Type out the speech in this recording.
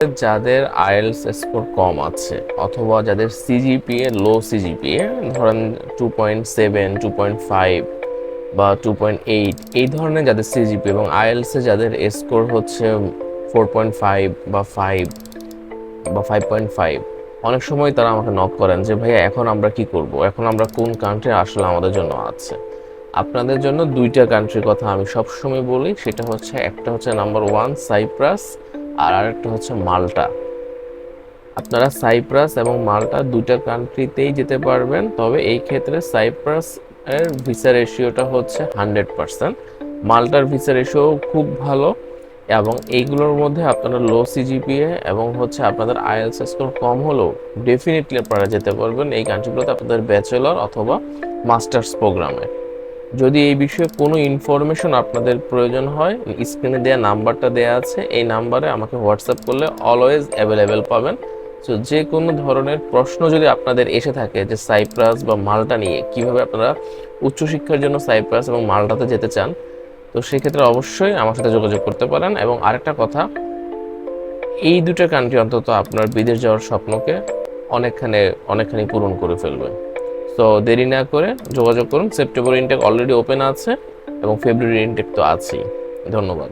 যাদের IELTS score কম আছে অথবা যাদের সিজিপিএ লো সিজিপিএ ধরেন 2.7 2.5 বা 2.8 এই ধরনের যাদের সিজিপিএ এবং আইএলটিএস এ যাদের স্কোর হচ্ছে 4.5 বা 5 বা 5.5, অনেক সময় তারা আমাকে নক করেন যে ভাইয়া এখন আমরা কি করব, এখন আমরা কোন কান্ট্রি আসলে আমাদের জন্য আছে। আপনাদের জন্য দুইটা কান্ট্রির কথা আমি সবসময় বলি, সেটা হচ্ছে একটা হচ্ছে নাম্বার 1 সাইপ্রাস, আর আরেকটা হচ্ছে মাল্টা। আপনারা সাইপ্রাস এবং মাল্টা দুইটা কান্ট্রিতেই যেতে পারবেন, তবে এই ক্ষেত্রে সাইপ্রাস এর ভিসা রেশিওটা হচ্ছে 100%, মাল্টার ভিসা রেশিও খুব ভালো। এবং এইগুলোর মধ্যে আপনারা লো সিজিপিএ এবং হচ্ছে আপনাদের আইএলটিএস স্কোর কম হলেও ডেফিনেটলি আপনারা যেতে পারবেন এই কান্ট্রিগুলোতে আপনাদের ব্যাচেলর অথবা মাস্টার্স প্রোগ্রামে। যদি এই বিষয়ে কোনো ইনফরমেশন আপনাদের প্রয়োজন হয়, স্ক্রিনে দেওয়া নাম্বারটা দেওয়া আছে, এই নাম্বারে আমাকে হোয়াটসঅ্যাপ করলে অলওয়েজ অ্যাভেলেবেল পাবেন। সো যে কোনো ধরনের প্রশ্ন যদি আপনাদের এসে থাকে যে সাইপ্রাস বা মাল্টা নিয়ে, কিভাবে আপনারা উচ্চশিক্ষার জন্য সাইপ্রাস এবং মাল্টাতে যেতে চান, তো সেক্ষেত্রে অবশ্যই আমার সাথে যোগাযোগ করতে পারেন। এবং আরেকটা কথা, এই দুটো কান্ট্রি অন্তত আপনার বিদেশ যাওয়ার স্বপ্নকে অনেকখানি পূরণ করে ফেলবে। তো দেরি না করে যোগাযোগ করুন। সেপ্টেম্বর ইনটেক অলরেডি ওপেন আছে এবং ফেব্রুয়ারি ইনটেক তো আছেই। ধন্যবাদ।